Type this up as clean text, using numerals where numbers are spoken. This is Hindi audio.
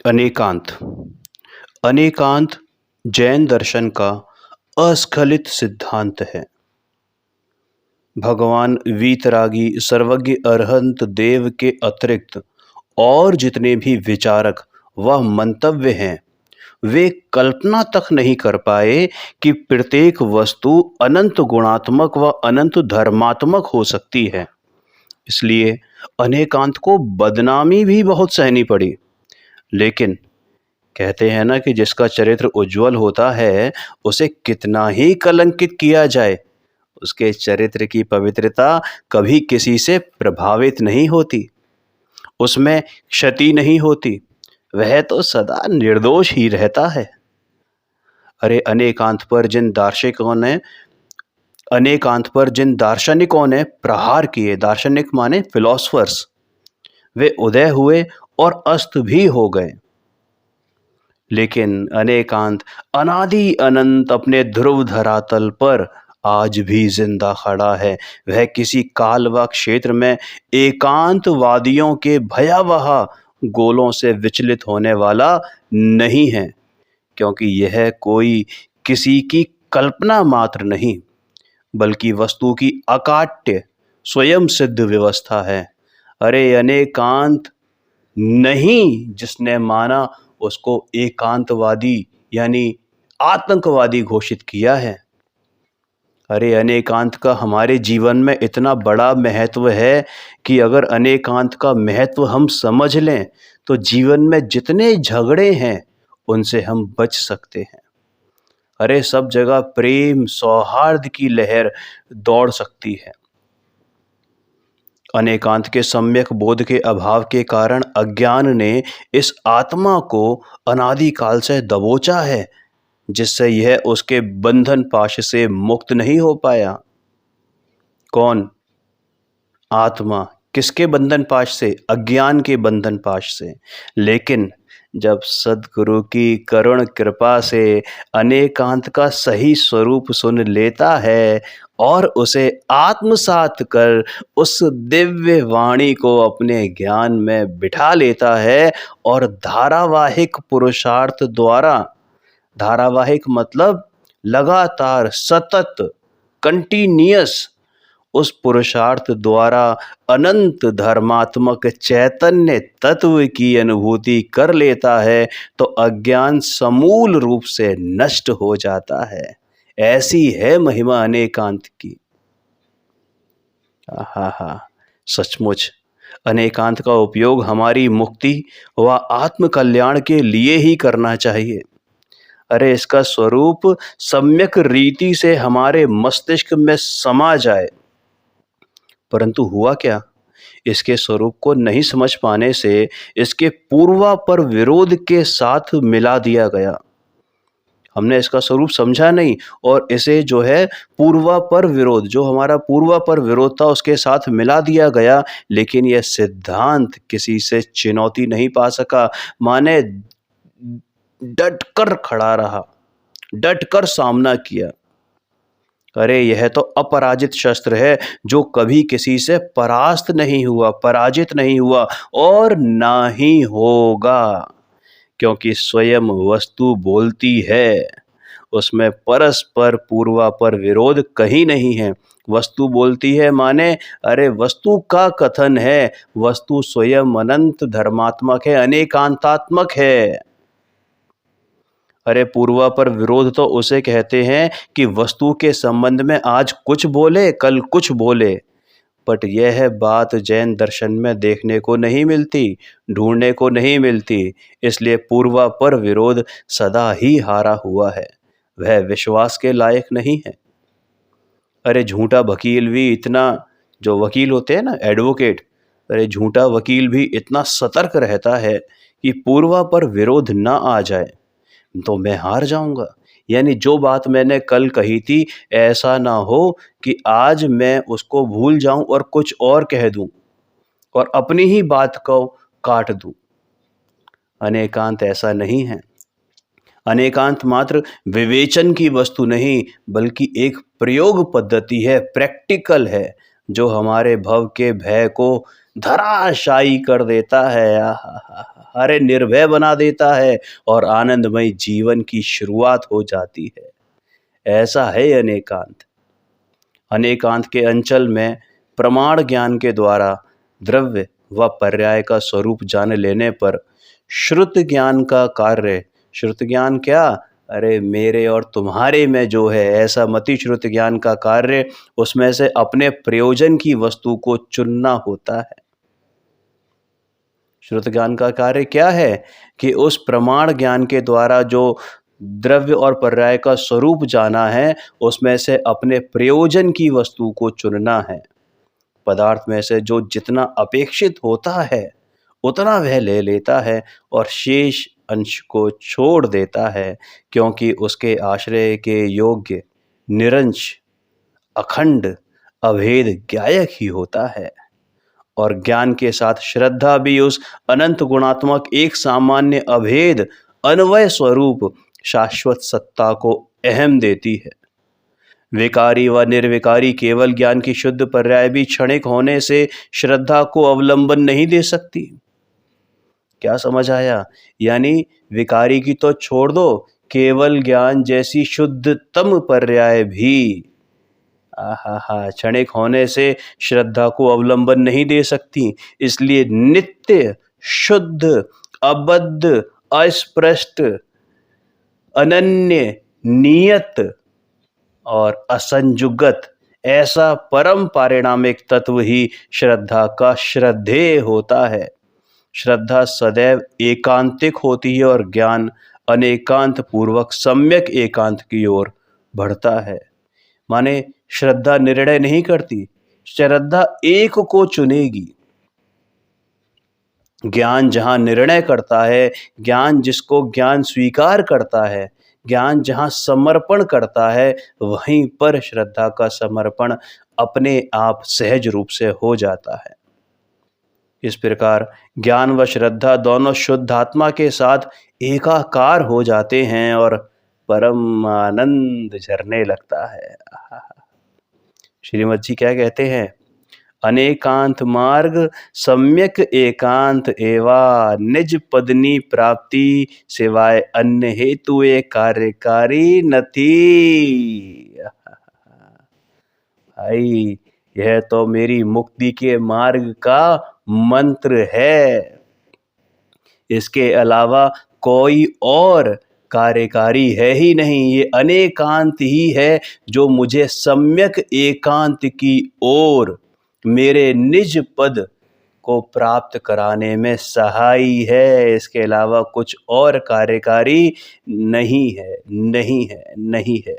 अनेकांत। अनेकांत जैन दर्शन का अस्खलित सिद्धांत है। भगवान वीतरागी सर्वज्ञ अरहंत देव के अतिरिक्त और जितने भी विचारक व मंतव्य हैं, वे कल्पना तक नहीं कर पाए कि प्रत्येक वस्तु अनंत गुणात्मक व अनंत धर्मात्मक हो सकती है। इसलिए अनेकांत को बदनामी भी बहुत सहनी पड़ी। लेकिन कहते हैं ना कि जिसका चरित्र उज्जवल होता है, उसे कितना ही कलंकित किया जाए, उसके चरित्र की पवित्रता कभी किसी से प्रभावित नहीं होती, उसमें क्षति नहीं होती, वह तो सदा निर्दोष ही रहता है। अरे अनेकांत पर जिन दार्शनिकों ने प्रहार किए, दार्शनिक माने फिलोसफर्स, वे उदय हुए और अस्त भी हो गए। लेकिन अनेकांत अनादि अनंत अपने ध्रुव धरातल पर आज भी जिंदा खड़ा है। वह किसी काल व क्षेत्र में एकांतवादियों के भयावह गोलों से विचलित होने वाला नहीं है, क्योंकि यह कोई किसी की कल्पना मात्र नहीं, बल्कि वस्तु की अकाट्य स्वयं सिद्ध व्यवस्था है। अरे अनेकांत नहीं जिसने माना, उसको एकांतवादी यानी आतंकवादी घोषित किया है। अरे अनेकांत का हमारे जीवन में इतना बड़ा महत्व है कि अगर अनेकांत का महत्व हम समझ लें तो जीवन में जितने झगड़े हैं उनसे हम बच सकते हैं। अरे सब जगह प्रेम सौहार्द की लहर दौड़ सकती है। अनेकांत के सम्यक बोध के अभाव के कारण अज्ञान ने इस आत्मा को अनादिकाल से दबोचा है, जिससे यह उसके बंधन पाश से मुक्त नहीं हो पाया। कौन? आत्मा। किसके बंधन पाश से? अज्ञान के बंधन पाश से। लेकिन जब सद्गुरु की करुण कृपा से अनेकांत का सही स्वरूप सुन लेता है और उसे आत्मसात कर उस दिव्य वाणी को अपने ज्ञान में बिठा लेता है और धारावाहिक पुरुषार्थ द्वारा, धारावाहिक मतलब लगातार, सतत, कंटिन्यूअस, उस पुरुषार्थ द्वारा अनंत धर्मात्मक चैतन्य तत्व की अनुभूति कर लेता है तो अज्ञान समूल रूप से नष्ट हो जाता है। ऐसी है महिमा अनेकांत की। आहा, सचमुच अनेकांत का उपयोग हमारी मुक्ति व आत्म कल्याण के लिए ही करना चाहिए। अरे इसका स्वरूप सम्यक रीति से हमारे मस्तिष्क में समा जाए। परंतु हुआ क्या? इसके स्वरूप को नहीं समझ पाने से इसके पूर्वापर विरोध के साथ मिला दिया गया। हमने इसका स्वरूप समझा नहीं और इसे जो है पूर्वापर विरोध, जो हमारा पूर्वापर विरोध था, उसके साथ मिला दिया गया। लेकिन यह सिद्धांत किसी से चुनौती नहीं पा सका, माने डट कर खड़ा रहा, डट कर सामना किया। अरे यह तो अपराजित शस्त्र है जो कभी किसी से परास्त नहीं हुआ, पराजित नहीं हुआ और ना ही होगा, क्योंकि स्वयं वस्तु बोलती है। उसमें परस्पर पूर्वापर विरोध कहीं नहीं है। वस्तु बोलती है माने अरे वस्तु का कथन है, वस्तु स्वयं अनंत धर्मात्मक है, अनेकांतात्मक है। अरे पूर्वापर विरोध तो उसे कहते हैं कि वस्तु के संबंध में आज कुछ बोले कल कुछ बोले, बट यह बात जैन दर्शन में देखने को नहीं मिलती, ढूंढने को नहीं मिलती। इसलिए पूर्वापर विरोध सदा ही हारा हुआ है, वह विश्वास के लायक नहीं है। अरे झूठा वकील भी इतना, जो वकील होते हैं ना, एडवोकेट, अरे झूठा वकील भी इतना सतर्क रहता है कि पूर्वापर विरोध ना आ जाए तो मैं हार जाऊंगा। यानी जो बात मैंने कल कही थी, ऐसा ना हो कि आज मैं उसको भूल जाऊं और कुछ और कह दूं और अपनी ही बात को काट दूं। अनेकांत ऐसा नहीं है। अनेकांत मात्र विवेचन की वस्तु नहीं, बल्कि एक प्रयोग पद्धति है, प्रैक्टिकल है, जो हमारे भव के भय को धराशायी कर देता है, अरे निर्भय बना देता है और आनंदमय जीवन की शुरुआत हो जाती है। ऐसा है अनेकांत। अनेकांत के अंचल में प्रमाण ज्ञान के द्वारा द्रव्य व पर्याय का स्वरूप जान लेने पर श्रुत ज्ञान का कार्य, श्रुत ज्ञान क्या, अरे मेरे और तुम्हारे में जो है ऐसा मति श्रुत ज्ञान का कार्य उसमें से अपने प्रयोजन की वस्तु को चुनना होता है। श्रुत ज्ञान का कार्य क्या है कि उस प्रमाण ज्ञान के द्वारा जो द्रव्य और पर्याय का स्वरूप जाना है उसमें से अपने प्रयोजन की वस्तु को चुनना है। पदार्थ में से जो जितना अपेक्षित होता है उतना वह ले लेता है और शेष अंश को छोड़ देता है, क्योंकि उसके आश्रय के योग्य निरंश अखंड अभेद ज्ञायक ही होता है। और ज्ञान के साथ श्रद्धा भी उस अनंत गुणात्मक एक सामान्य अभेद अन्वय स्वरूप शाश्वत सत्ता को अहम देती है। विकारी व निर्विकारी केवल ज्ञान की शुद्ध पर्याय भी क्षणिक होने से श्रद्धा को अवलंबन नहीं दे सकती। क्या समझ आया? यानी विकारी की तो छोड़ दो, केवल ज्ञान जैसी शुद्धतम पर्याय भी क्षणिक होने से श्रद्धा को अवलंबन नहीं दे सकती। इसलिए नित्य शुद्ध अबद्ध अस्पृष्ट अनन्य नियत और असंजुगत ऐसा परम पारिणामिक तत्व ही श्रद्धा का श्रद्धेय होता है। श्रद्धा सदैव एकांतिक होती है और ज्ञान अनेकांत पूर्वक सम्यक एकांत की ओर बढ़ता है। माने श्रद्धा निर्णय नहीं करती, श्रद्धा एक को चुनेगी। ज्ञान जहाँ निर्णय करता है, ज्ञान जिसको ज्ञान स्वीकार करता है, ज्ञान जहाँ समर्पण करता है, वहीं पर श्रद्धा का समर्पण अपने आप सहज रूप से हो जाता है। इस प्रकार ज्ञान व श्रद्धा दोनों शुद्ध आत्मा के साथ एकाकार हो जाते हैं और परम आनंद झरने लगता है। श्रीमद जी क्या कहते हैं? अनेकांत मार्ग सम्यक एकांत एवा निज पदनी प्राप्ति सिवाय अन्य हेतु कार्यकारी नथी। भाई यह तो मेरी मुक्ति के मार्ग का मंत्र है। इसके अलावा कोई और कार्यकारी है ही नहीं। ये अनेकांत ही है जो मुझे सम्यक एकांत की ओर मेरे निज पद को प्राप्त कराने में सहायी है। इसके अलावा कुछ और कार्यकारी नहीं है, नहीं है, नहीं है।